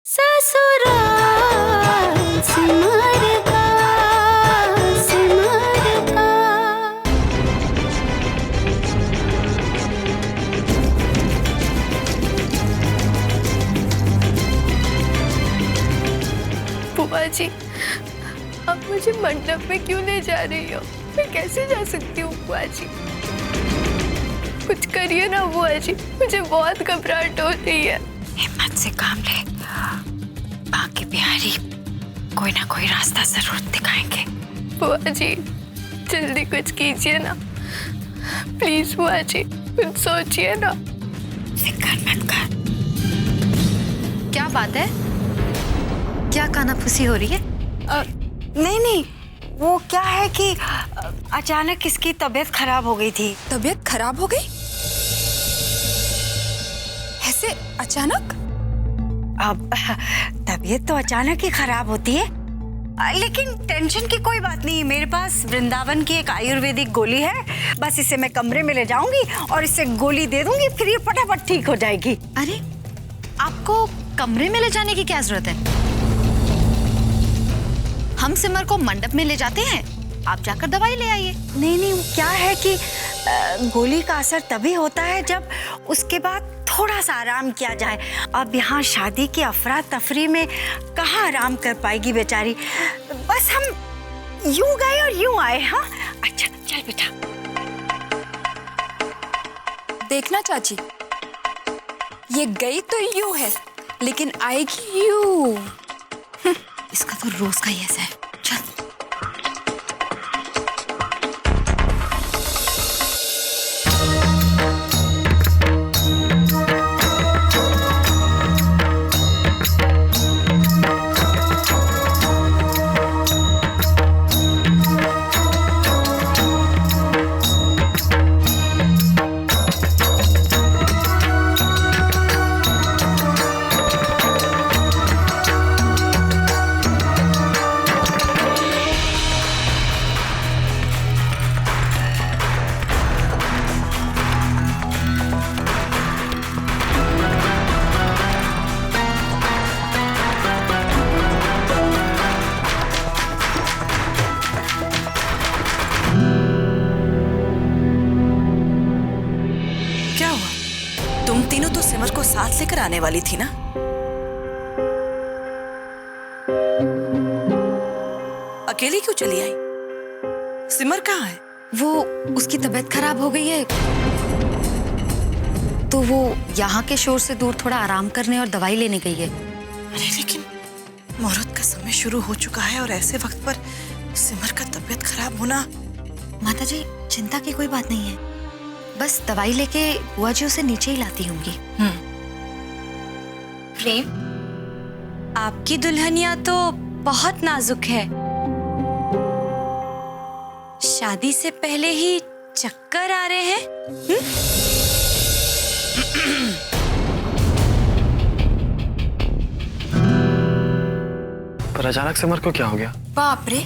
ससुराल सिमर का सिमर का। बुआ जी, आप मुझे मंडप में क्यों ले जा रही हो? मैं कैसे जा सकती हूँ बुआ जी? कुछ करिए ना बुआ जी, मुझे बहुत घबराहट हो रही है। हिम्मत से काम ले, बाकी बिहारी कोई ना कोई रास्ता जरूर दिखाएंगे। बुआ जी, जल्दी कुछ कीजिए ना प्लीज। बुआ जी, कुछ सोचिए ना। फिक्र मत कर। क्या बात है? क्या कानाफूसी हो रही है? नहीं, वो क्या है कि अचानक इसकी तबीयत खराब हो गई थी। तबीयत खराब हो गई? ऐसे अचानक? अब तबीयत तो अचानक ही खराब होती है, लेकिन टेंशन की कोई बात नहीं। मेरे पास वृंदावन की एक आयुर्वेदिक गोली है, बस इसे मैं कमरे में ले जाऊंगी और इसे गोली दे दूंगी, फिर ये फटाफट ठीक हो जाएगी। अरे, आपको कमरे में ले जाने की क्या जरूरत है? हम सिमर को मंडप में ले जाते हैं, आप जाकर दवाई ले आइए। नहीं, क्या है कि गोली का असर तभी होता है जब उसके बाद थोड़ा सा आराम किया जाए। अब यहाँ शादी की अफरा तफरी में कहाँ आराम कर पाएगी बेचारी। बस हम यूं गए और यूं आए। हाँ, अच्छा चल बेटा। देखना चाची, ये गई तो यूं है लेकिन आएगी यूं। इसका तो रोज का ही ऐसा है। चल। तुम तीनों तो सिमर को साथ लेकर आने वाली थी ना? अकेली क्यों चली आई? सिमर कहाँ है? वो उसकी तबीयत खराब हो गई है, तो वो यहाँ के शोर से दूर थोड़ा आराम करने और दवाई लेने गई है। अरे लेकिन मुहूर्त का समय शुरू हो चुका है और ऐसे वक्त पर सिमर का तबीयत खराब होना। माता जी, चिंता की कोई बात नहीं है, बस दवाई लेके बुआ जी उसे नीचे ही लाती होंगी। प्रेम, आपकी दुल्हनिया तो बहुत नाजुक है। शादी से पहले ही चक्कर आ रहे हैं। पर अचानक सिमर को क्या हो गया? बाप रे,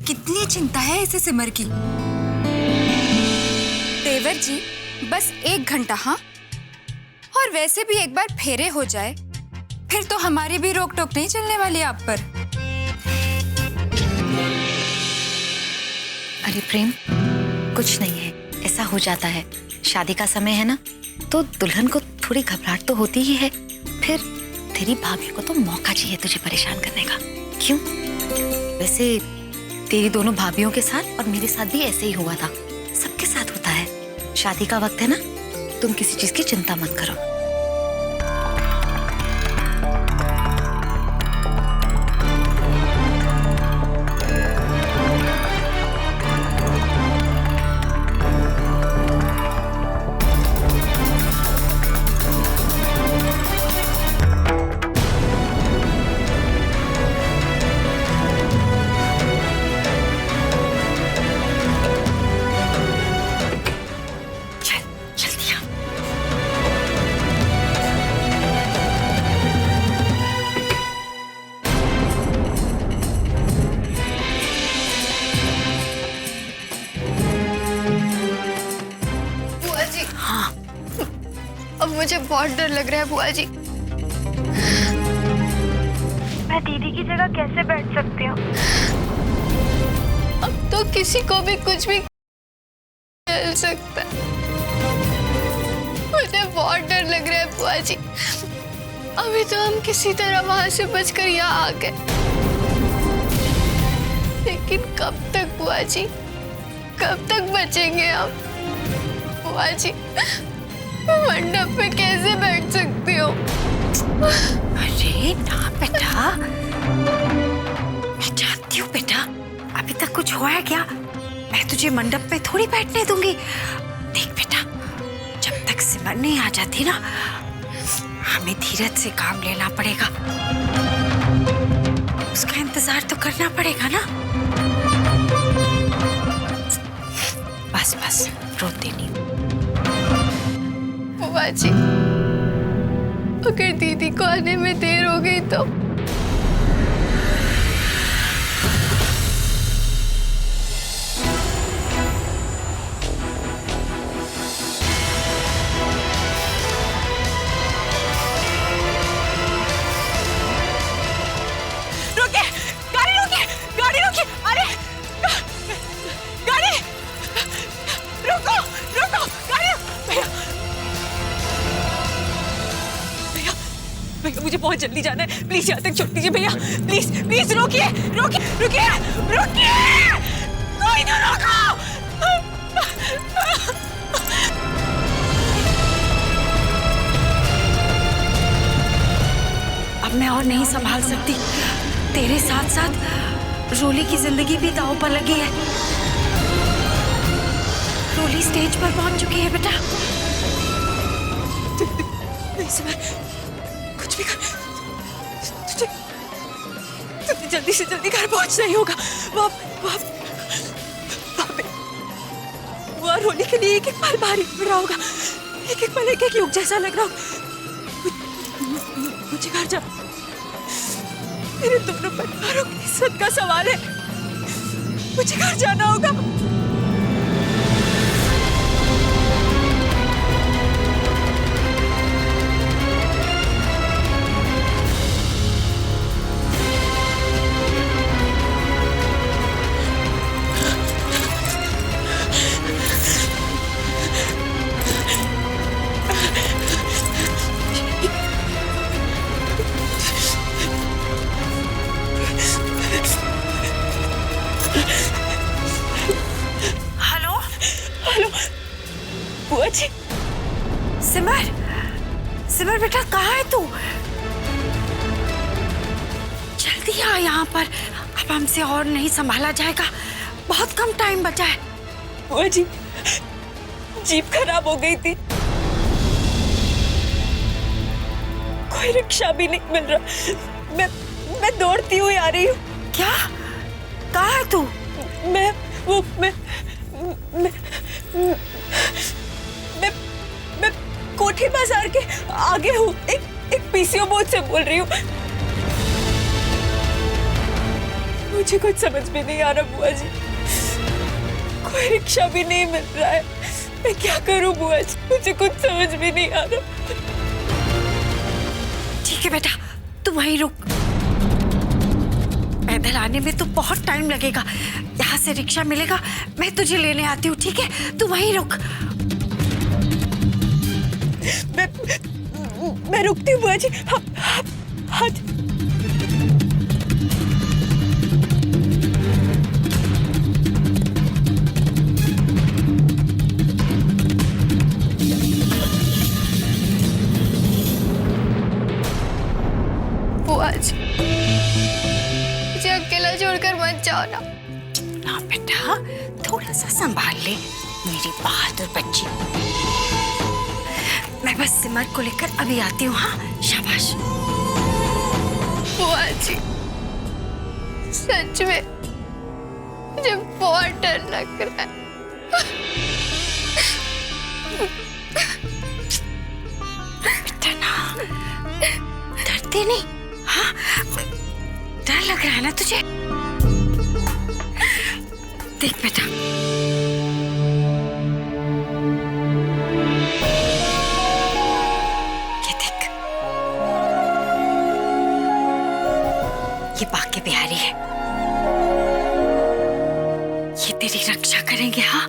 कितनी चिंता है इसे सिमर की। देवर जी, बस 1 घंटा। हाँ, और वैसे भी एक बार फेरे हो जाए फिर तो हमारी भी रोक टोक नहीं चलने वाली आप पर। अरे प्रेम, कुछ नहीं है, ऐसा हो जाता है। शादी का समय है ना, तो दुल्हन को थोड़ी घबराहट तो होती ही है। फिर तेरी भाभी को तो मौका चाहिए तुझे परेशान करने का। क्यों? वैसे तेरी दोनों भाभियों के साथ और मेरे साथ भी ऐसे ही हुआ था। सबके साथ होता है। शादी का वक्त है ना, तुम किसी चीज की चिंता मत करो। अब मुझे बहुत डर लग रहा है बुआ जी। मैं दीदी की जगह कैसे बैठ सकती हूँ? अब तो किसी को भी कुछ भी चल सकता है। मुझे बहुत डर लग रहा है बुआ जी। अभी तो हम किसी तरह वहां से बचकर यहाँ आ गए, लेकिन कब तक बुआ जी, कब तक बचेंगे हम? बुआ जी, मैं मंडप पे कैसे बैठ सकती हूँ? अरे ना बेटा, मैं जानती हूँ बेटा, अभी तक कुछ हुआ है क्या? मैं तुझे मंडप पे थोड़ी बैठने दूंगी। देख बेटा, जब तक सिमर नहीं आ जाती ना, हमें धीरज से काम लेना पड़ेगा। उसका इंतजार तो करना पड़ेगा ना। बस बस रोते नहीं। बुआ जी, अगर दीदी को आने में देर हो गई तो? भैया मुझे बहुत जल्दी जाना है, प्लीज यहाँ तक छोड़ दीजिए भैया, प्लीज प्लीज रोकिए रोकिए रुकिए रुकिए, कोई तो रोको। अब मैं और नहीं संभाल सकती। तेरे साथ साथ रोली की जिंदगी भी दांव पर लगी है। रोली स्टेज पर पहुंच चुकी है बेटा। नहीं सिमर, कुछ भी कर, तुझे जल्दी से जल्दी घर पहुंचना ही होगा। वहाँ रोली के लिए एक एक पल भारी पड़ रहा होगा, एक एक पल एक एक युग जैसा लग रहा होगा। मुझे घर जा, मेरे दोनों परिवारों की इज्जत का सवाल है, मुझे घर जाना होगा। बुआ जी, सिमर, सिमर बेटा कहाँ है तू? जल्दी आ यहाँ पर, अब हमसे और नहीं संभाला जाएगा। बहुत कम टाइम बचा है। बुआ जी, जीप खराब हो गई थी, कोई रिक्शा भी नहीं मिल रहा। मैं दौड़ती हुई आ रही हूँ। क्या? कहाँ है तू? मैं कोठी बाजार के आगे हूँ, एक पीसीओ बोर्ड से बोल रही हूँ। मुझे कुछ समझ में नहीं आ रहा बुआ जी, कोई रिक्शा भी नहीं मिल रहा है, मैं क्या करूँ बुआ जी, मुझे कुछ समझ में नहीं आ रहा। ठीक है बेटा, तू वहीं रुक। पैदल आने में तो बहुत टाइम लगेगा, यहाँ से रिक्शा मिलेगा, मैं तुझे लेने आती हूँ। ठीक है, तू वहीं रुक। मैं रुकती हूँ बुआ जी। हाँ बुआ जी, मुझे अकेला छोड़कर मत जाओ ना। ना बेटा, थोड़ा सा संभाल ले मेरी बहादुर बच्ची। मैं बस सिमर को लेकर अभी आती हूँ। हाँ, शाबाश। बुआ जी, सच में मुझे बहुत डर लग रहा है। बेटा ना, डरते नहीं। हाँ, डर लग रहा है ना तुझे? देख बेटा, ये देख। ये बाके बिहारी है, ये तेरी रक्षा करेंगे। हाँ